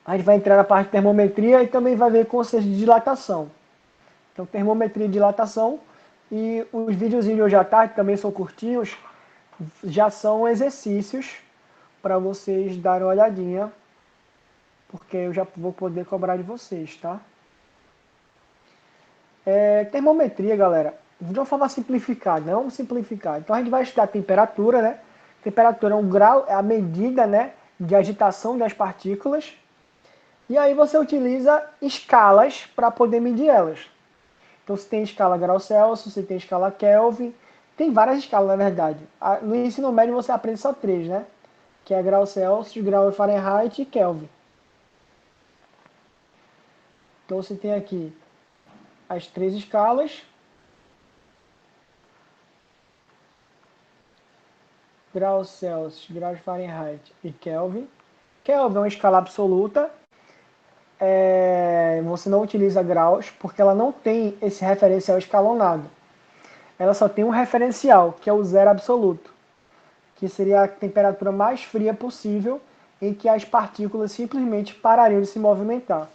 A gente vai entrar na parte de termometria e também vai ver conceitos de dilatação. Então, termometria e dilatação. E os videozinhos de hoje à tarde também são curtinhos, já são exercícios para vocês darem uma olhadinha, porque eu já vou poder cobrar de vocês, tá? Termometria, galera, de uma forma simplificada, né? Vamos simplificar. Então a gente vai estudar a temperatura, né? Temperatura é um grau, é a medida, né, de agitação das partículas. E aí você utiliza escalas para poder medir elas. Então você tem escala grau Celsius, você tem escala Kelvin, tem várias escalas na verdade. No ensino médio você aprende só três, né? Que é grau Celsius, grau Fahrenheit e Kelvin. Então você tem aqui as três escalas. Grau Celsius, grau Fahrenheit e Kelvin. Kelvin é uma escala absoluta. Você não utiliza graus porque ela não tem esse referencial escalonado. Ela só tem um referencial, que é o zero absoluto, que seria a temperatura mais fria possível em que as partículas simplesmente parariam de se movimentar.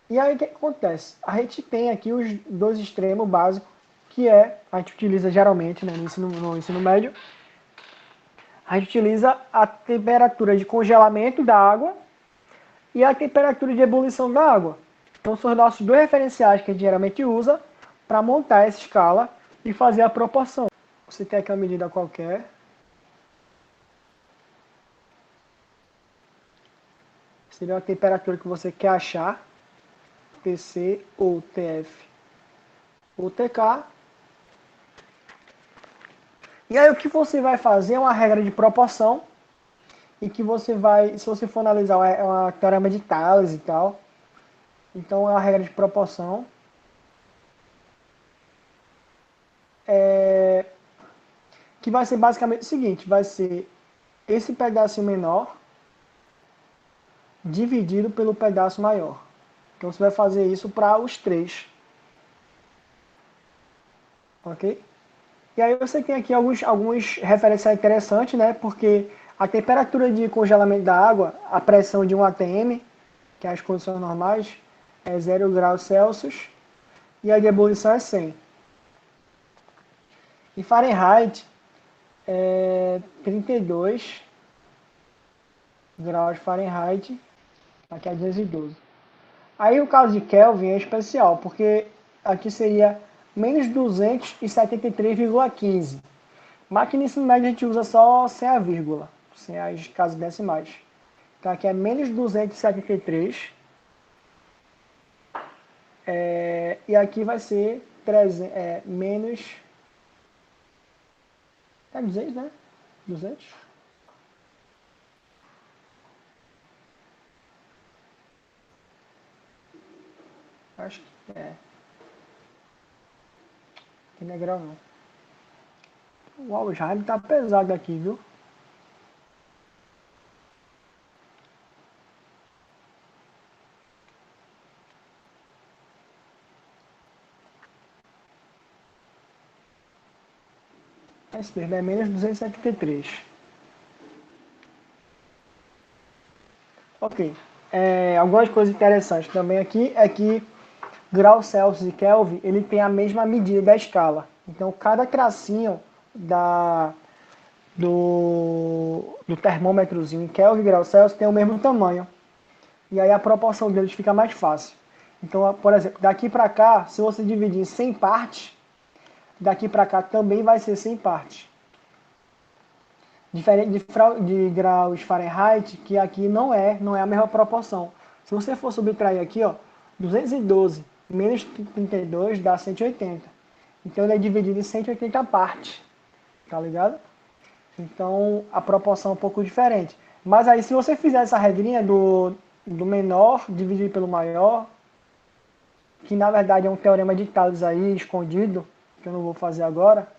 E aí o que acontece? A gente tem aqui os dois extremos básicos, que a gente utiliza geralmente, né, no ensino médio, a gente utiliza a temperatura de congelamento da água e a temperatura de ebulição da água. Então são os nossos dois referenciais que a gente geralmente usa para montar essa escala e fazer a proporção. Você tem aqui uma medida qualquer. Seria a temperatura que você quer achar, TC ou TF ou TK. E aí o que você vai fazer é uma regra de proporção, e que você vai, se você for analisar, é uma teorema de Thales e tal. Então é uma regra de proporção. Que vai ser basicamente o seguinte, vai ser esse pedaço menor dividido pelo pedaço maior. Então você vai fazer isso para os três. Ok? E aí você tem aqui alguns referenciais interessantes, né? Porque a temperatura de congelamento da água, a pressão de 1 atm, que é as condições normais, é 0 graus Celsius, e a de ebulição é 100. Em Fahrenheit, é 32 graus Fahrenheit, aqui é 212. Aí o caso de Kelvin é especial, porque aqui seria menos 273,15. Mas aqui no ensino médio a gente usa só sem a vírgula, sem as casas decimais. Então aqui é menos 273. E aqui vai ser menos... É 200, né? 200. Acho que é. Aqui não é grau não. O Alzheimer tá pesado aqui, viu? É isso mesmo, é menos 273. Ok. Algumas coisas interessantes também aqui é que grau Celsius e Kelvin, ele tem a mesma medida da escala. Então, cada tracinho do termômetrozinho em Kelvin e grau Celsius tem o mesmo tamanho. E aí a proporção deles fica mais fácil. Então, por exemplo, daqui para cá, se você dividir em 100 partes, daqui para cá também vai ser 100 partes. Diferente de graus Fahrenheit, que aqui não é a mesma proporção. Se você for subtrair aqui, ó, 212 menos 32 dá 180. Então ele é dividido em 180 partes, tá ligado? Então a proporção é um pouco diferente. Mas aí se você fizer essa regrinha do menor dividido pelo maior, que na verdade é um teorema de Thales aí escondido, que eu não vou fazer agora,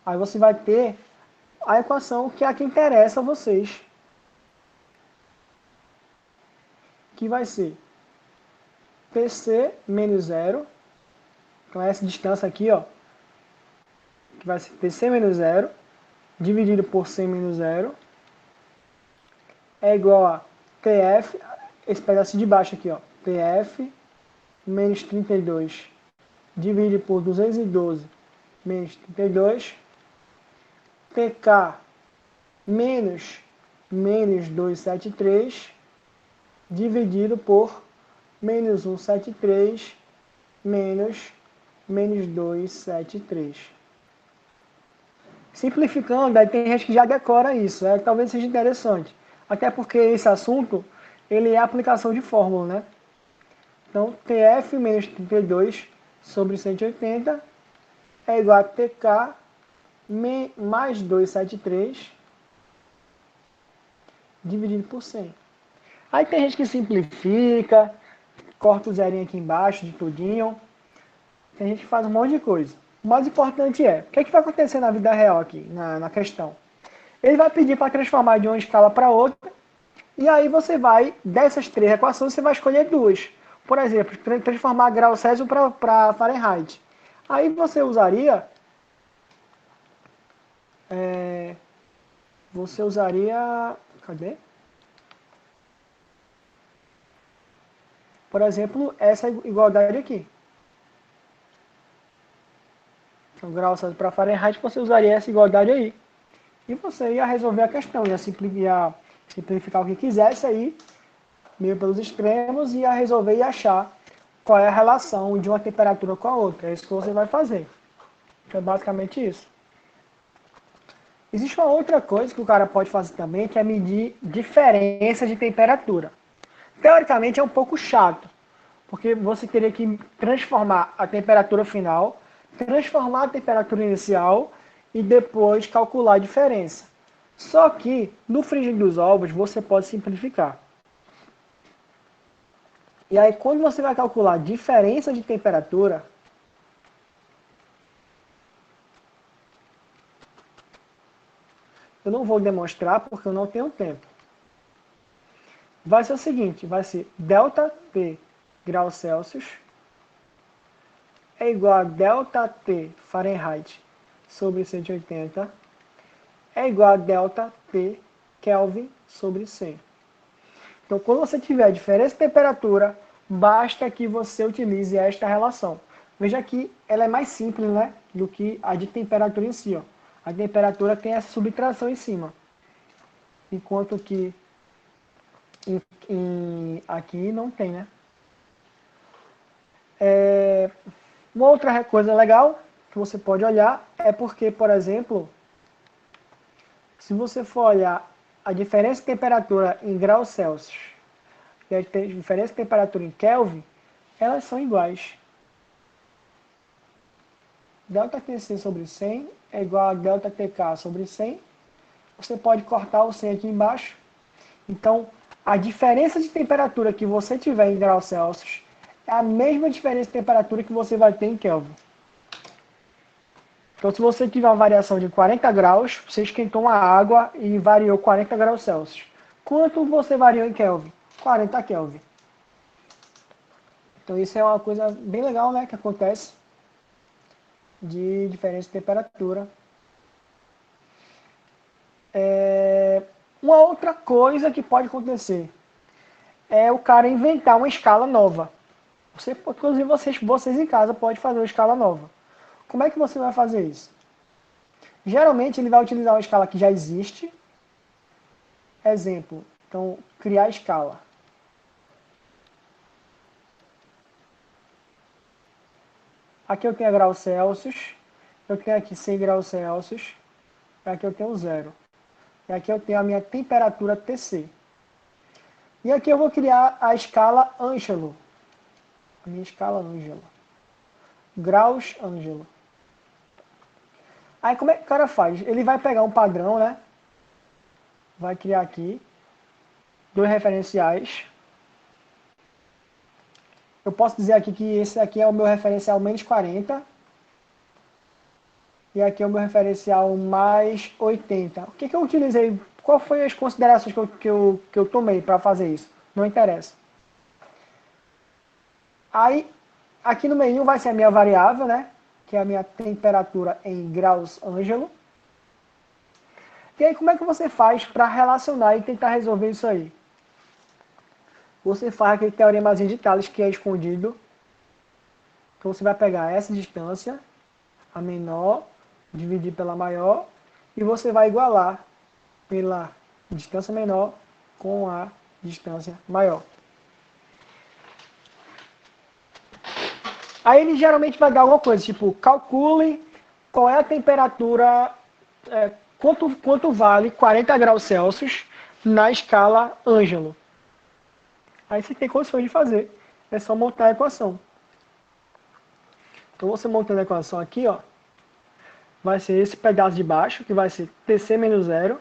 aí você vai ter a equação que é a que interessa a vocês, que vai ser TC menos zero, então essa distância aqui, ó, que vai ser TC menos zero, dividido por C menos zero, é igual a TF, esse pedacinho de baixo aqui, ó, TF menos 32 dividido por 212 menos 32, TK menos 273 dividido por menos 173 menos 273. Simplificando, aí tem gente que já decora isso, talvez seja interessante. Até porque esse assunto, ele é aplicação de fórmula, né? Então, TF menos 32 sobre 180 é igual a TK mais 273 dividido por 100. Aí tem gente que simplifica, corta o zerinho aqui embaixo de tudinho. Tem gente que faz um monte de coisa. O mais importante é, o que vai acontecer na vida real aqui, na questão? Ele vai pedir para transformar de uma escala para outra, e aí você vai, dessas três equações, você vai escolher duas. Por exemplo, transformar grau Celsius para Fahrenheit. Aí você usaria... Cadê? Por exemplo, essa igualdade aqui. Então, grau Celsius para Fahrenheit, você usaria essa igualdade aí. E você ia resolver a questão, ia simplificar o que quisesse aí, meio pelos extremos, ia resolver e achar qual é a relação de uma temperatura com a outra. É isso que você vai fazer. Então, é basicamente isso. Existe uma outra coisa que o cara pode fazer também, que é medir diferença de temperatura. Teoricamente é um pouco chato, porque você teria que transformar a temperatura final, transformar a temperatura inicial e depois calcular a diferença. Só que no frigir dos ovos você pode simplificar. E aí quando você vai calcular a diferença de temperatura, eu não vou demonstrar porque eu não tenho tempo. Vai ser o seguinte, vai ser ΔT graus Celsius é igual a ΔT Fahrenheit sobre 180 é igual a ΔT Kelvin sobre 100. Então, quando você tiver a diferença de temperatura, basta que você utilize esta relação. Veja que ela é mais simples, né, do que a de temperatura em si. Ó. A temperatura tem essa subtração em cima. Enquanto que aqui não tem, né? Uma outra coisa legal que você pode olhar é porque, por exemplo, se você for olhar a diferença de temperatura em graus Celsius e a diferença de temperatura em Kelvin, elas são iguais. ΔTC sobre 100 é igual a ΔTK sobre 100. Você pode cortar o 100 aqui embaixo. Então, a diferença de temperatura que você tiver em graus Celsius é a mesma diferença de temperatura que você vai ter em Kelvin. Então, se você tiver uma variação de 40 graus, você esquentou uma água e variou 40 graus Celsius. Quanto você variou em Kelvin? 40 Kelvin. Então, isso é uma coisa bem legal, né, que acontece de diferença de temperatura. Uma outra coisa que pode acontecer é o cara inventar uma escala nova. Inclusive, vocês em casa podem fazer uma escala nova. Como é que você vai fazer isso? Geralmente ele vai utilizar uma escala que já existe. Exemplo, então, criar escala. Aqui eu tenho graus Celsius, eu tenho aqui 100 graus Celsius, e aqui eu tenho 0. E aqui eu tenho a minha temperatura TC. E aqui eu vou criar a escala Ângelo. A minha escala Ângelo. Graus Ângelo. Aí como é que o cara faz? Ele vai pegar um padrão, né? Vai criar aqui dois referenciais. Eu posso dizer aqui que esse aqui é o meu referencial menos 40. E aqui é o meu referencial mais 80. O que eu utilizei? Qual foi as considerações que eu tomei para fazer isso? Não interessa. Aí, aqui no meio vai ser a minha variável, né? Que é a minha temperatura em graus Ângelo. E aí, como é que você faz para relacionar e tentar resolver isso aí? você faz aquele teoremazinho de Tales que é escondido. Então você vai pegar essa distância, a menor, dividir pela maior, e você vai igualar pela distância menor com a distância maior. Aí ele geralmente vai dar alguma coisa, tipo, calcule qual é a temperatura, quanto vale 40 graus Celsius na escala Ângelo. Aí você tem condições de fazer, é só montar a equação. Então você montando a equação aqui, ó, vai ser esse pedaço de baixo, que vai ser TC menos 0,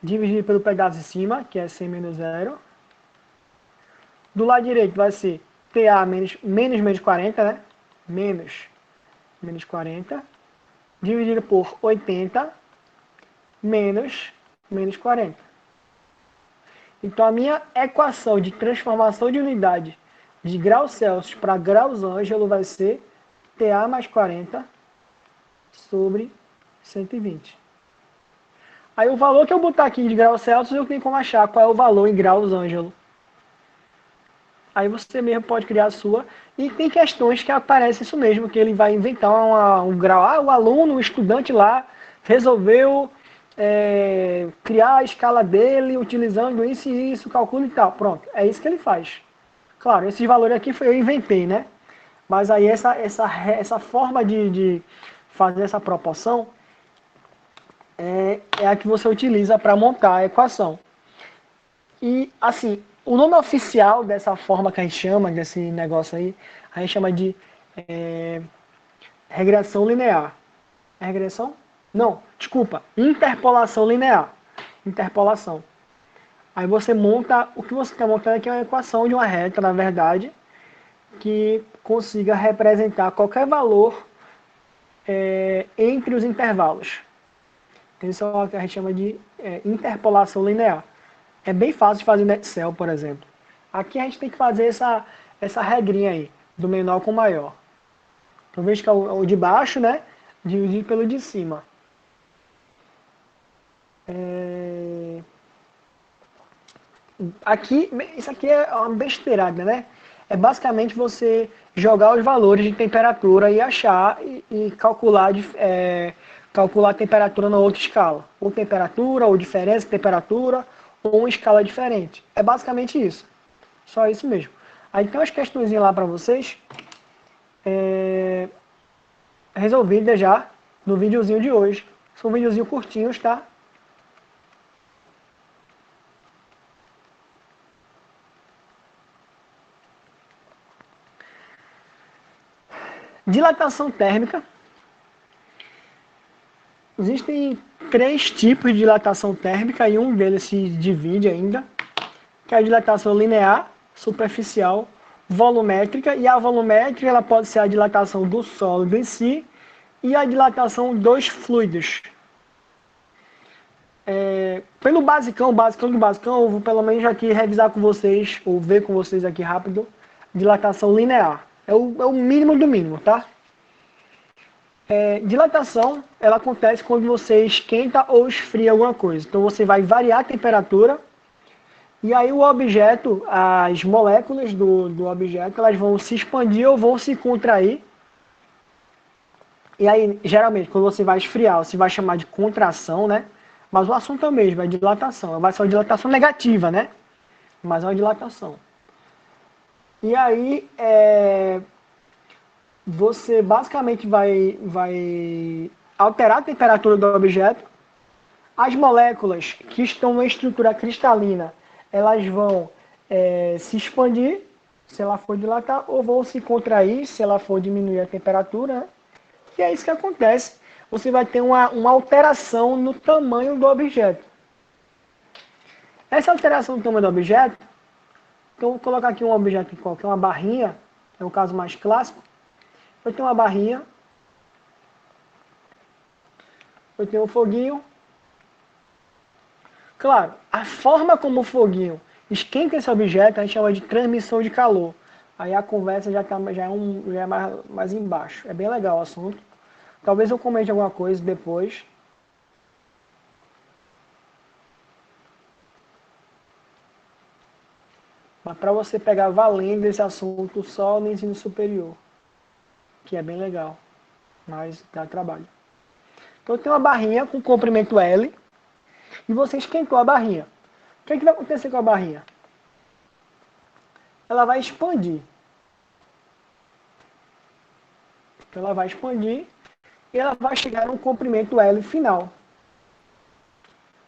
dividido pelo pedaço de cima, que é C menos 0. Do lado direito vai ser TA menos 40, né? Menos 40, dividido por 80, menos 40. Então a minha equação de transformação de unidade de graus Celsius para graus Ângelo vai ser TA mais 40 sobre 120. Aí o valor que eu botar aqui de graus Celsius, eu tenho como achar qual é o valor em graus Ângelo. Aí você mesmo pode criar a sua. E tem questões que aparecem isso mesmo, que ele vai inventar um grau. Ah, o aluno, o estudante lá, resolveu criar a escala dele utilizando isso e isso, cálculo e tal. Pronto, é isso que ele faz. Claro, esses valores aqui eu inventei, né? Mas aí essa forma de fazer essa proporção é a que você utiliza para montar a equação. E, assim, o nome oficial dessa forma que a gente chama, desse negócio aí, a gente chama de regressão linear. É regressão? Não, desculpa, interpolação linear. Interpolação. Aí você monta, o que você está montando aqui é uma equação de uma reta, na verdade, que consiga representar qualquer valor entre os intervalos. Isso é o que a gente chama de interpolação linear. É bem fácil de fazer no Excel, por exemplo. Aqui a gente tem que fazer essa regrinha aí, do menor com o maior. Então veja que é o de baixo, né? Dividido pelo de cima. Aqui, isso aqui é uma besteirada, né? É basicamente você jogar os valores de temperatura e achar e calcular, calcular a temperatura na outra escala. Ou temperatura, ou diferença de temperatura, ou uma escala diferente. É basicamente isso. Só isso mesmo. Aí tem umas questões lá para vocês, resolvidas já no videozinho de hoje. São videozinhos curtinhos, tá? Dilatação térmica. Existem 3 tipos de dilatação térmica e um deles se divide ainda, que é a dilatação linear, superficial, volumétrica, e a volumétrica ela pode ser a dilatação do sólido em si e a dilatação dos fluidos. Pelo basicão do basicão, eu vou pelo menos aqui revisar com vocês, ou ver com vocês aqui rápido, dilatação linear. É o mínimo do mínimo, tá? Dilatação, ela acontece quando você esquenta ou esfria alguma coisa. Então você vai variar a temperatura e aí o objeto, as moléculas do objeto, elas vão se expandir ou vão se contrair. E aí, geralmente, quando você vai esfriar, você vai chamar de contração, né? Mas o assunto é o mesmo, é dilatação. Vai ser uma dilatação negativa, né? Mas é uma dilatação. E aí, você basicamente vai alterar a temperatura do objeto. As moléculas que estão na estrutura cristalina, elas vão se expandir, se ela for dilatar, ou vão se contrair, se ela for diminuir a temperatura. Né? E é isso que acontece. Você vai ter uma alteração no tamanho do objeto. Essa alteração no tamanho do objeto, então vou colocar aqui um objeto qualquer, uma barrinha, é o caso mais clássico. Eu tenho uma barrinha, eu tenho um foguinho. Claro, a forma como o foguinho esquenta esse objeto a gente chama de transmissão de calor. Aí a conversa já é mais embaixo. É bem legal o assunto. Talvez eu comente alguma coisa depois. Mas para você pegar valendo esse assunto só no ensino superior, que é bem legal, mas dá trabalho. Então tem uma barrinha com comprimento L e você esquentou a barrinha. O que, é que vai acontecer com a barrinha? Ela vai expandir. Então ela vai expandir e ela vai chegar num comprimento L final.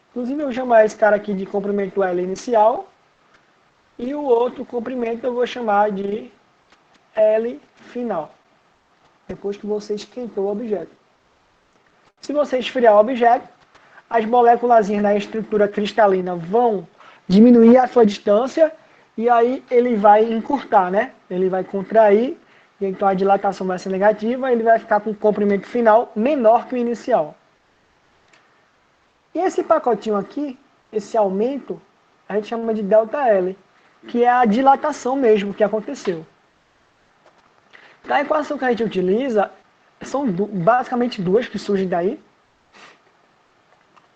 Inclusive eu vou chamar esse cara aqui de comprimento L inicial e o outro comprimento eu vou chamar de L final, depois que você esquentou o objeto. Se você esfriar o objeto, as moléculas na estrutura cristalina vão diminuir a sua distância e aí ele vai encurtar, né? Ele vai contrair, e então a dilatação vai ser negativa, ele vai ficar com um comprimento final menor que o inicial. E esse pacotinho aqui, esse aumento, a gente chama de ΔL, que é a dilatação mesmo que aconteceu. A equação que a gente utiliza são basicamente duas que surgem daí.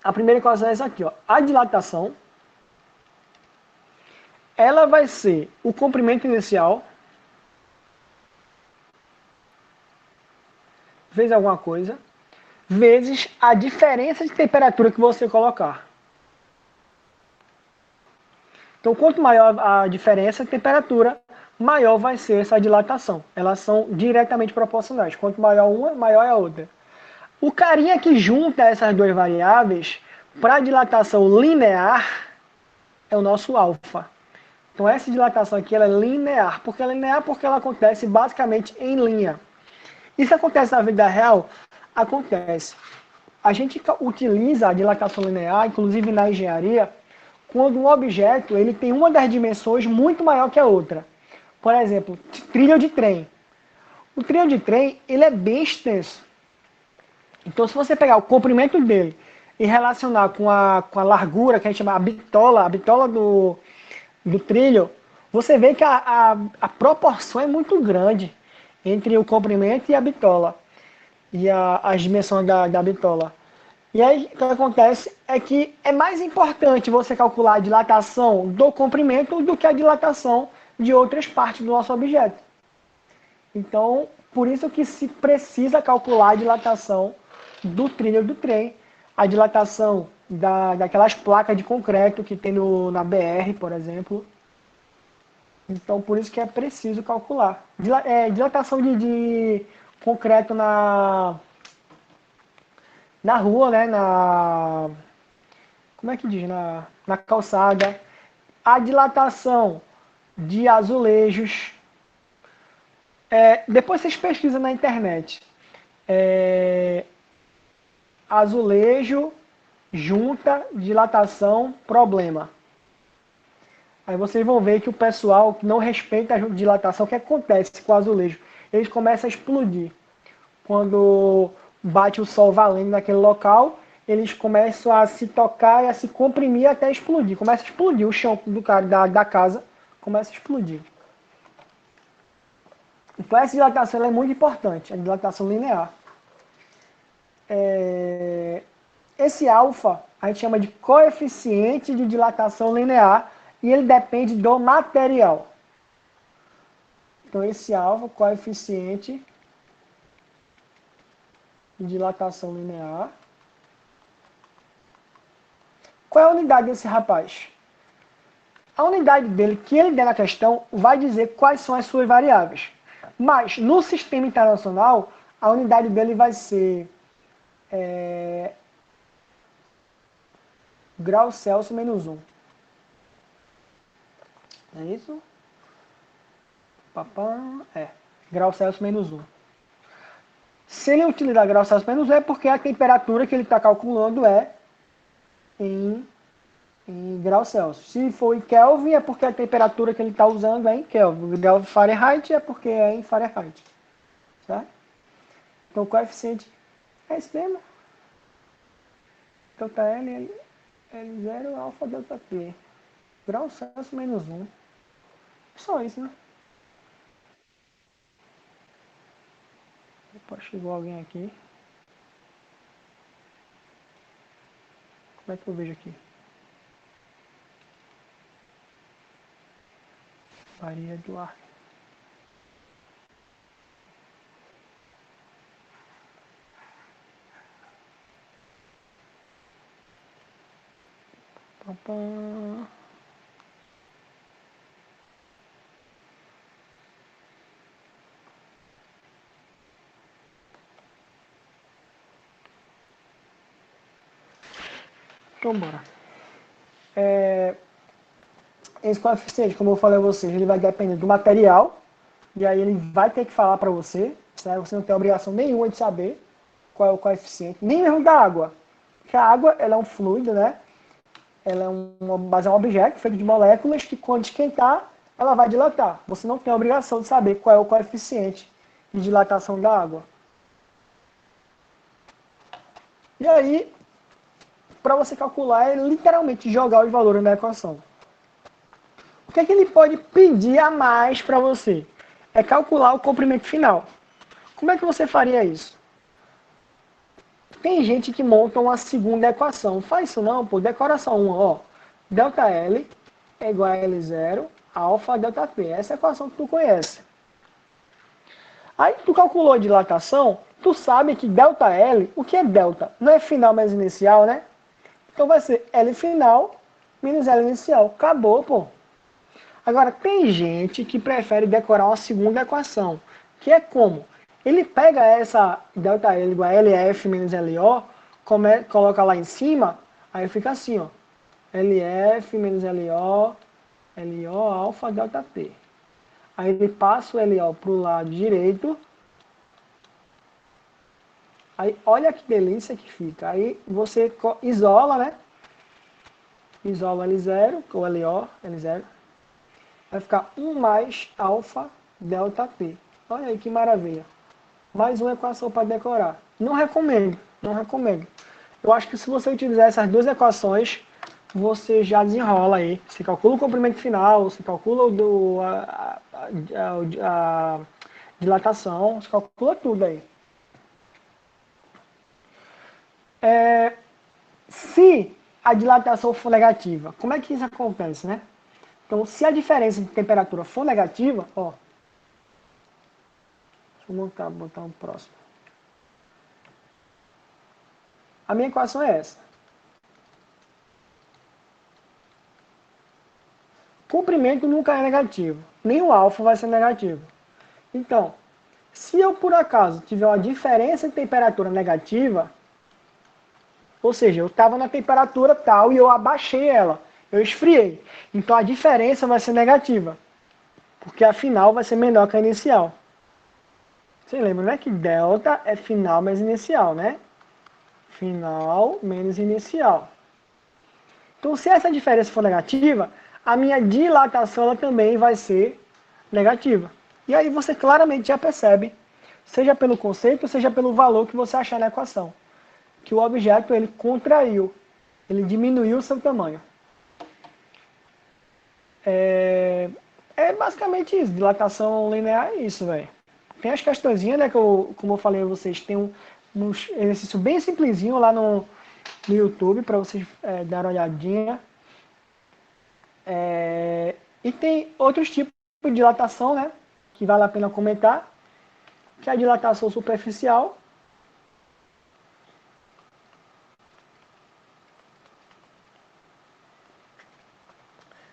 A primeira equação é essa aqui, ó. A dilatação, ela vai ser o comprimento inicial vezes alguma coisa, vezes a diferença de temperatura que você colocar. Então, quanto maior a diferença de temperatura, maior vai ser essa dilatação. Elas são diretamente proporcionais. Quanto maior uma, maior é a outra. O carinha que junta essas duas variáveis para a dilatação linear é o nosso alfa. Então essa dilatação aqui ela é linear. Por que ela é linear? Porque ela acontece basicamente em linha. Isso acontece na vida real? Acontece. A gente utiliza a dilatação linear, inclusive na engenharia, quando um objeto ele tem uma das dimensões muito maior que a outra. Por exemplo, trilho de trem. O trilho de trem ele é bem extenso. Então, se você pegar o comprimento dele e relacionar com a largura, que a gente chama a bitola do trilho, você vê que a proporção é muito grande entre o comprimento e a bitola, e as dimensões da bitola. E aí, o que acontece é que é mais importante você calcular a dilatação do comprimento do que a dilatação de outras partes do nosso objeto. Então, por isso que se precisa calcular a dilatação do trilho do trem, a dilatação daquelas placas de concreto que tem na BR, por exemplo. Então, por isso que é preciso calcular. Dilatação de concreto na rua, né? Como é que diz? Na calçada. A dilatação de azulejos. Depois vocês pesquisam na internet. É, azulejo, junta, dilatação, problema. Aí vocês vão ver que o pessoal que não respeita a dilatação, o que acontece com o azulejo? Eles começam a explodir. Quando bate o sol valendo naquele local, eles começam a se tocar e a se comprimir até explodir. Começa a explodir o chão do cara, da casa, começa a explodir. Então essa dilatação é muito importante, a dilatação linear. Esse alfa a gente chama de coeficiente de dilatação linear e ele depende do material. Então esse alfa, coeficiente de dilatação linear. Qual é a unidade desse rapaz? A unidade dele que ele der na questão vai dizer quais são as suas variáveis. Mas no sistema internacional, a unidade dele vai ser grau Celsius menos 1. É isso? Papam, grau Celsius menos 1. Se ele utilizar grau Celsius menos 1 é porque a temperatura que ele está calculando é em grau Celsius. Se for em Kelvin é porque a temperatura que ele está usando é em Kelvin. Grau Fahrenheit é porque é em Fahrenheit. Tá? Então o coeficiente é esse mesmo. Delta L, L0, alfa, delta T. Grau Celsius menos 1. Só isso, né? Opa, chegou alguém aqui. Como é que eu vejo aqui? Maria Eduardo. Pam, pam. Então, bora. Esse coeficiente, como eu falei a vocês, ele vai depender do material, e aí ele vai ter que falar para você, certo? Você não tem obrigação nenhuma de saber qual é o coeficiente, nem mesmo da água. Porque a água, ela é um fluido, né? Ela é mas é um objeto feito de moléculas que, quando esquentar, ela vai dilatar. Você não tem a obrigação de saber qual é o coeficiente de dilatação da água. E aí, para você calcular, é literalmente jogar os valores na equação. O que é que ele pode pedir a mais para você? É calcular o comprimento final. Como é que você faria isso? Tem gente que monta uma segunda equação. Faz isso não, pô. Decora só uma, ó. Delta L é igual a L0, alfa delta T. Essa é a equação que tu conhece. Aí tu calculou a dilatação, tu sabe que delta L, o que é delta? Não é final mais inicial, né? Então vai ser L final menos L inicial. Acabou, pô. Agora, tem gente que prefere decorar uma segunda equação, que é como? Ele pega essa ΔL igual a LF menos LO, coloca lá em cima, aí fica assim, ó, LF menos LO, LO alfa delta T. Aí ele passa o LO para o lado direito, aí olha que delícia que fica. Aí você isola, né? Isola L0, ou LO, L0, vai ficar 1 mais alfa delta T. Olha aí que maravilha. Mais uma equação para decorar. Não recomendo, não recomendo. Eu acho que se você utilizar essas duas equações, você já desenrola aí. Você calcula o comprimento final, você calcula a dilatação, você calcula tudo aí. Se a dilatação for negativa, como é que isso acontece, né? Então, se a diferença de temperatura for negativa, ó, deixa eu botar um próximo. A minha equação é essa. Comprimento nunca é negativo, nem o alfa vai ser negativo. Então, se eu por acaso tiver uma diferença de temperatura negativa, ou seja, eu estava na temperatura tal e eu abaixei ela, eu esfriei. Então a diferença vai ser negativa, porque a final vai ser menor que a inicial. Você lembra, né? Que delta é final mais inicial, né? Final menos inicial. Então, se essa diferença for negativa, a minha dilatação ela também vai ser negativa. E aí você claramente já percebe, seja pelo conceito, seja pelo valor que você achar na equação, que o objeto ele contraiu, ele diminuiu o seu tamanho. É basicamente isso, dilatação linear é isso, velho. Tem as questõezinhas, né, que eu, como eu falei a vocês, tem um exercício bem simplesinho lá no YouTube para vocês darem uma olhadinha. E tem outros tipos de dilatação, né, que vale a pena comentar, que é a dilatação superficial.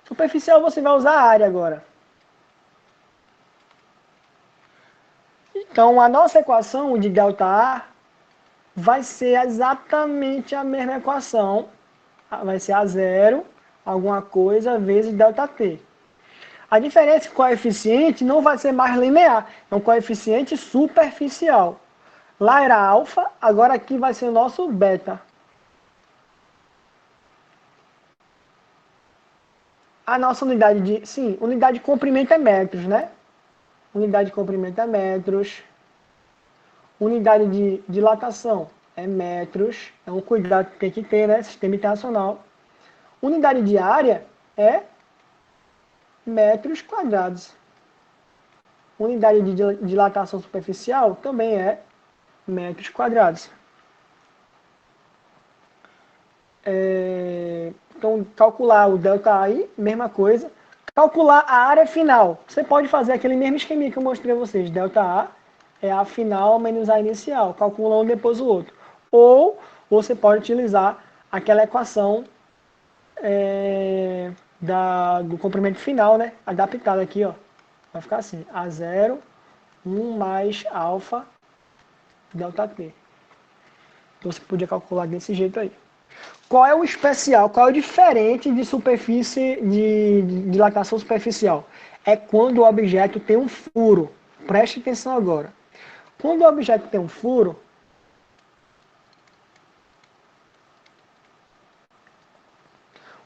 Superficial você vai usar a área agora. Então, a nossa equação de ΔA vai ser exatamente a mesma equação. Vai ser A0, alguma coisa, vezes ΔT. A diferença é que o coeficiente não vai ser mais linear, é um coeficiente superficial. Lá era alfa, agora aqui vai ser o nosso beta. A nossa unidade de... Sim, unidade de comprimento é metros, né? Unidade de comprimento é metros. Unidade de dilatação é metros. É um cuidado que tem que ter, né? Sistema internacional. Unidade de área é metros quadrados. Unidade de dilatação superficial também é metros quadrados. Então, calcular o ΔI, mesma coisa. Calcular a área final. Você pode fazer aquele mesmo esqueminha que eu mostrei a vocês. ΔA é a final menos a inicial. Calcula um depois o outro. Ou você pode utilizar aquela equação do comprimento final, né? Adaptada aqui, ó. Vai ficar assim. A0, 1 mais alfa ΔT. Então você podia calcular desse jeito aí. Qual é o especial, qual é o diferente de superfície, de dilatação superficial? É quando o objeto tem um furo. Preste atenção agora. Quando o objeto tem um furo,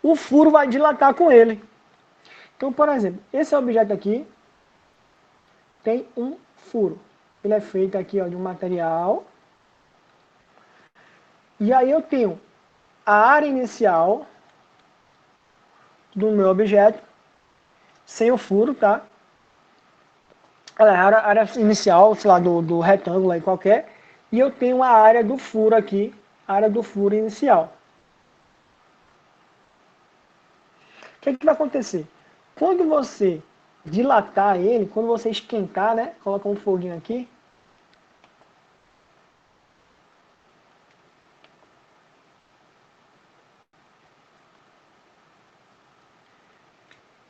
o furo vai dilatar com ele. Então, por exemplo, esse objeto aqui tem um furo. Ele é feito aqui ó, de um material. E aí eu tenho a área inicial do meu objeto, sem o furo, tá? A área inicial, sei lá, do retângulo aí qualquer. E eu tenho a área do furo aqui, a área do furo inicial. O que vai acontecer? Quando você dilatar ele, quando você esquentar, né? Coloca um foguinho aqui.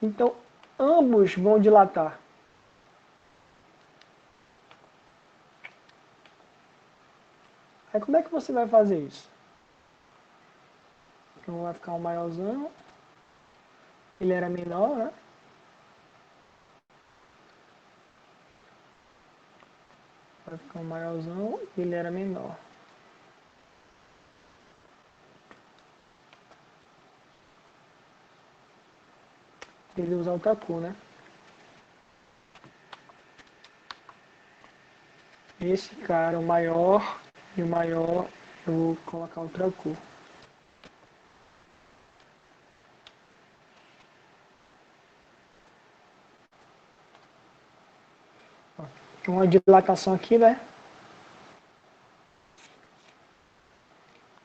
Então, ambos vão dilatar. Aí como é que você vai fazer isso? Então vai ficar um maiorzão. Ele era menor, né? Vai ficar um maiorzão e ele era menor. Ele usa outra cor, né? Esse cara, o maior e o maior, eu vou colocar outra cor. Tem uma dilatação aqui, né?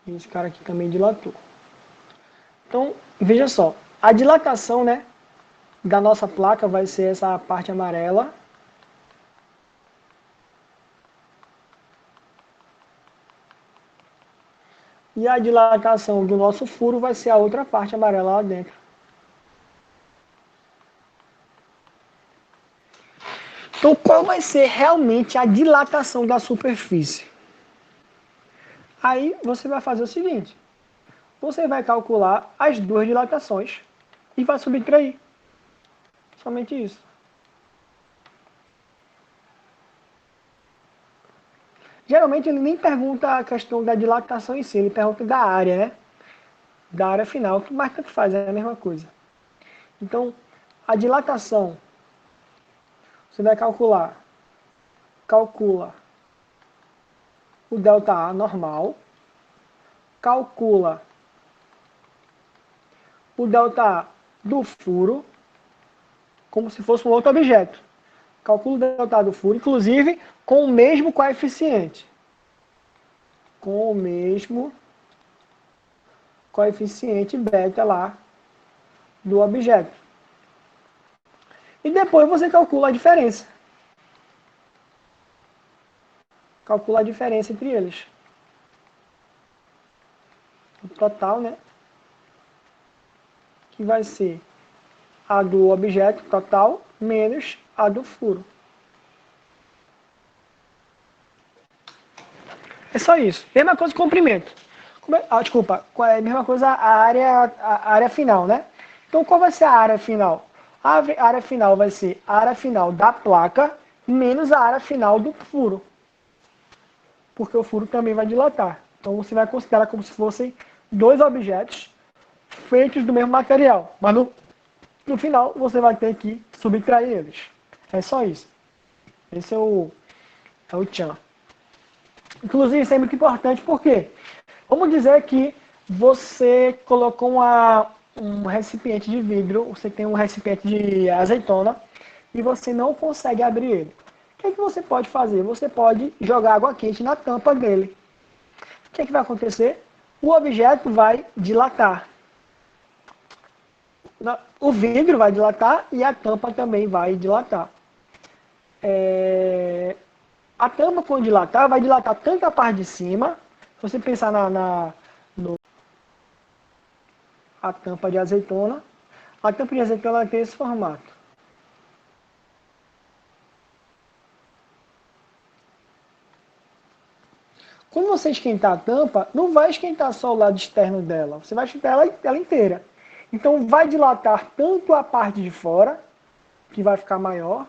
E esse cara aqui também dilatou. Então, veja só. A dilatação, né, da nossa placa vai ser essa parte amarela. E a dilatação do nosso furo vai ser a outra parte amarela lá dentro. Então, qual vai ser realmente a dilatação da superfície? Aí você vai fazer o seguinte. Você vai calcular as duas dilatações e vai subtrair. Somente isso. Geralmente ele nem pergunta a questão da dilatação em si, ele pergunta da área, né? Da área final, que mais tanto faz, é a mesma coisa. Então, a dilatação, você vai calcula o ΔA normal, calcula o ΔA do furo, como se fosse um outro objeto. Calcula o ΔA do furo, inclusive com o mesmo coeficiente. Com o mesmo coeficiente beta lá do objeto. E depois você calcula a diferença. Calcula a diferença entre eles. O total, né? Que vai ser a do objeto total menos a do furo. É só isso. Mesma coisa com comprimento. Desculpa, é a mesma coisa a área final, né? Então qual vai ser a área final? A área final vai ser a área final da placa menos a área final do furo. Porque o furo também vai dilatar. Então você vai considerar como se fossem dois objetos feitos do mesmo material. Mas no final você vai ter que subtrair eles. É só isso. Esse é o tchan. Inclusive isso é muito importante porque vamos dizer que você colocou um recipiente de vidro, você tem um recipiente de azeitona e você não consegue abrir ele. O que você pode fazer? Você pode jogar água quente na tampa dele. O que vai acontecer? O objeto vai dilatar. O vidro vai dilatar e a tampa também vai dilatar. A tampa, quando dilatar, vai dilatar tanto a parte de cima, se você pensar a tampa de azeitona, a tampa de azeitona tem esse formato. Quando você esquentar a tampa, não vai esquentar só o lado externo dela, você vai esquentar ela inteira. Então vai dilatar tanto a parte de fora, que vai ficar maior.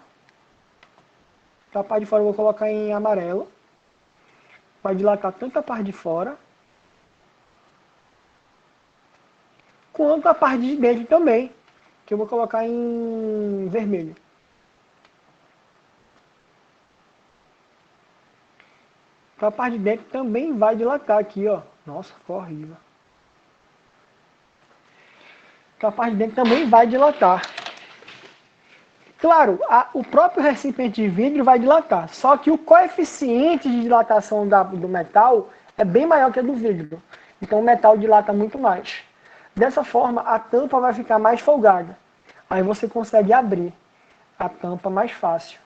Então, a parte de fora eu vou colocar em amarelo. Vai dilatar tanto a parte de fora, quanto a parte de dentro também, que eu vou colocar em vermelho. Então a parte de dentro também vai dilatar aqui, ó. Nossa, ficou horrível. Então a parte de dentro também vai dilatar. Claro, o próprio recipiente de vidro vai dilatar, só que o coeficiente de dilatação do metal é bem maior que a do vidro. Então o metal dilata muito mais. Dessa forma, a tampa vai ficar mais folgada. Aí você consegue abrir a tampa mais fácil.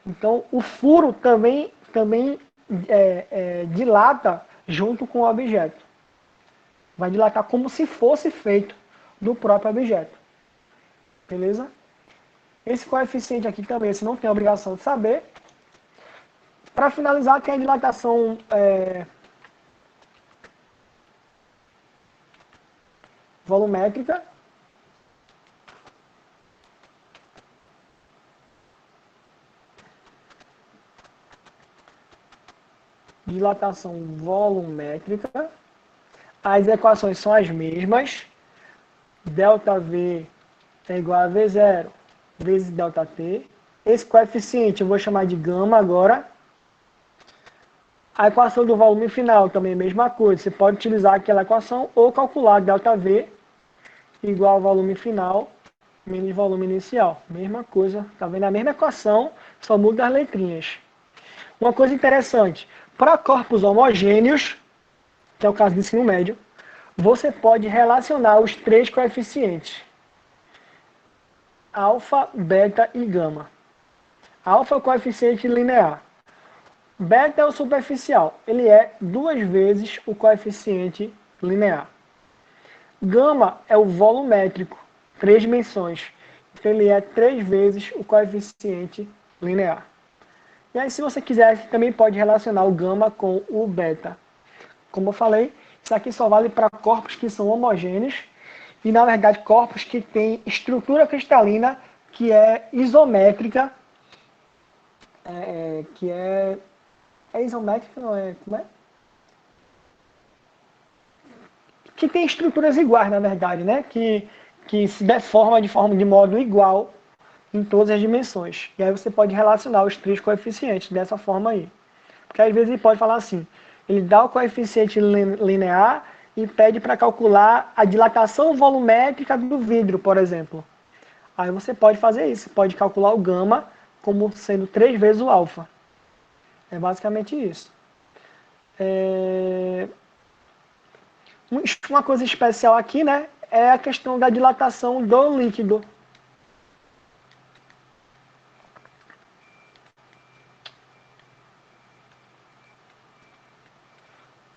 Então o furo também dilata junto com o objeto. Vai dilatar como se fosse feito do próprio objeto. Beleza? Esse coeficiente aqui também você não tem a obrigação de saber. Para finalizar, tem a dilatação volumétrica. Dilatação volumétrica. As equações são as mesmas. ΔV é igual a V0 vezes ΔT. Esse coeficiente eu vou chamar de gama agora. A equação do volume final também é a mesma coisa. Você pode utilizar aquela equação ou calcular ΔV igual ao volume final menos volume inicial. Mesma coisa, tá vendo? A mesma equação, só muda as letrinhas. Uma coisa interessante, para corpos homogêneos, que é o caso do ensino médio, você pode relacionar os três coeficientes. Alfa, beta e gama. Alfa é o coeficiente linear. Beta é o superficial. Ele é 2 vezes o coeficiente linear. Gama é o volumétrico, 3 dimensões. Então ele é 3 vezes o coeficiente linear. E aí, se você quiser, você também pode relacionar o gama com o beta. Como eu falei, isso aqui só vale para corpos que são homogêneos e, na verdade, corpos que têm estrutura cristalina que é isométrica, que é isométrica, não é? Como é? Que tem estruturas iguais, na verdade, né? Que se deforma de modo igual em todas as dimensões. E aí você pode relacionar os três coeficientes dessa forma aí. Porque às vezes ele pode falar assim, ele dá o coeficiente linear e pede para calcular a dilatação volumétrica do vidro, por exemplo. Aí você pode fazer isso, pode calcular o gama como sendo 3 vezes o alfa. É basicamente isso. Uma coisa especial aqui, né, é a questão da dilatação do líquido.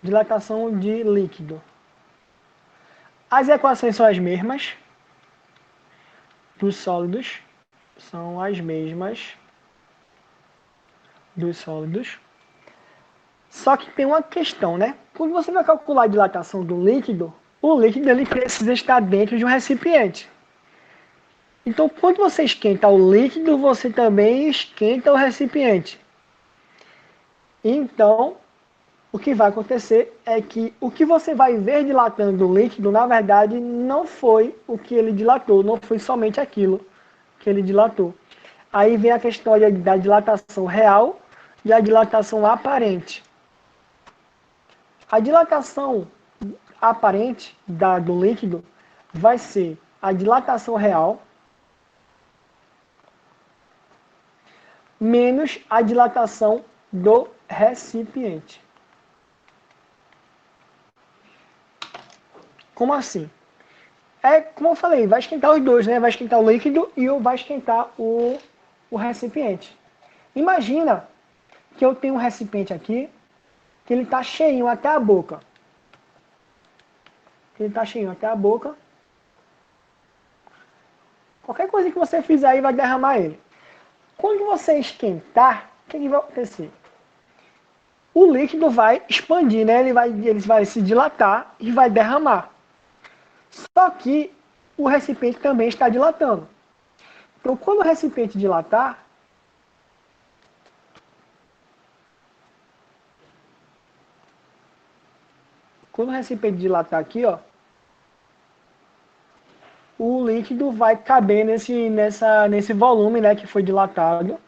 Dilatação de líquido. As equações são as mesmas dos sólidos, são as mesmas dos sólidos. Só que tem uma questão, né? Quando você vai calcular a dilatação do líquido, o líquido ele precisa estar dentro de um recipiente. Então, quando você esquenta o líquido, você também esquenta o recipiente. Então, o que vai acontecer é que o que você vai ver dilatando o líquido, na verdade, não foi o que ele dilatou, não foi somente aquilo que ele dilatou. Aí vem a questão da dilatação real e a dilatação aparente. A dilatação aparente do líquido vai ser a dilatação real menos a dilatação do recipiente. Como assim? É como eu falei, vai esquentar os dois, né? Vai esquentar o líquido e vai esquentar o recipiente. Imagina que eu tenho um recipiente aqui, que ele está cheinho até a boca. Ele está cheinho até a boca. Qualquer coisa que você fizer aí vai derramar ele. Quando você esquentar, o que vai acontecer? O líquido vai expandir, né? Ele vai se dilatar e vai derramar. Só que o recipiente também está dilatando. Então, quando o recipiente dilatar, aqui, ó, o líquido vai caber nesse volume, né, que foi dilatado.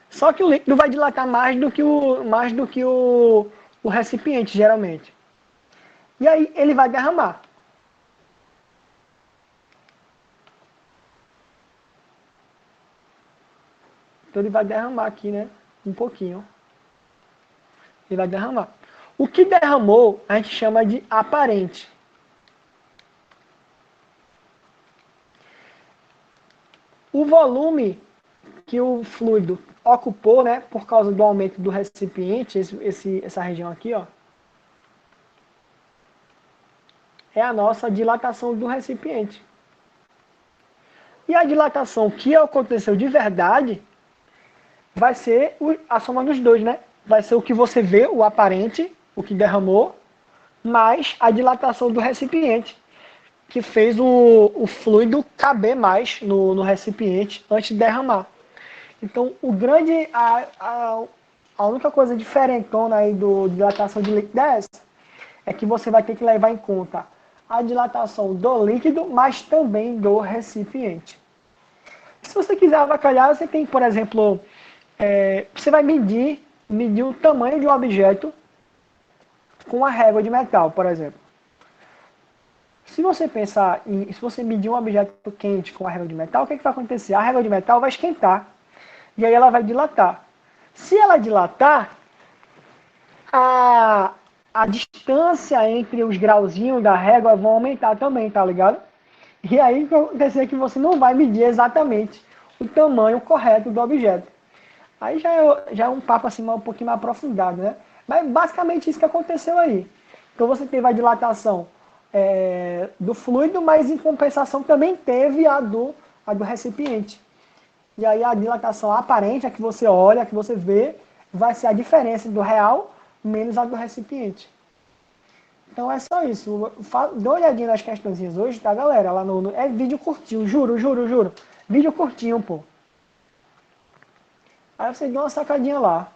Só que o líquido vai dilatar mais do que o recipiente, geralmente. E aí ele vai derramar. Então ele vai derramar aqui, né? Um pouquinho. Ele vai derramar. O que derramou, a gente chama de aparente. O volume que o fluido ocupou, né, por causa do aumento do recipiente, essa região aqui, ó, é a nossa dilatação do recipiente. E a dilatação que aconteceu de verdade vai ser a soma dos dois, né? Vai ser o que você vê, o aparente, o que derramou, mais a dilatação do recipiente, que fez o fluido caber mais no recipiente antes de derramar. Então, a única coisa diferentona aí do dilatação de líquido é essa, é que você vai ter que levar em conta a dilatação do líquido, mas também do recipiente. Se você quiser avacalhar, você tem, por exemplo, você vai medir o tamanho de um objeto com uma régua de metal, por exemplo. Se você medir um objeto quente com a régua de metal, o que vai acontecer? A régua de metal vai esquentar e aí ela vai dilatar. Se ela dilatar, a, a distância entre os grauzinhos da régua vão aumentar também, tá ligado? E aí o que vai acontecer é que você não vai medir exatamente o tamanho correto do objeto. Aí já é um papo assim um pouquinho mais aprofundado, né? Mas basicamente isso que aconteceu aí. Então você teve a dilatação do fluido, mas em compensação também teve a do recipiente. E aí a dilatação aparente, a que você olha, a que você vê, vai ser a diferença do real menos a do recipiente. Então é só isso. Dê uma olhadinha nas questõezinhas hoje, tá, galera? Lá é vídeo curtinho, juro, juro, juro. Vídeo curtinho, pô. Aí você dá uma sacadinha lá.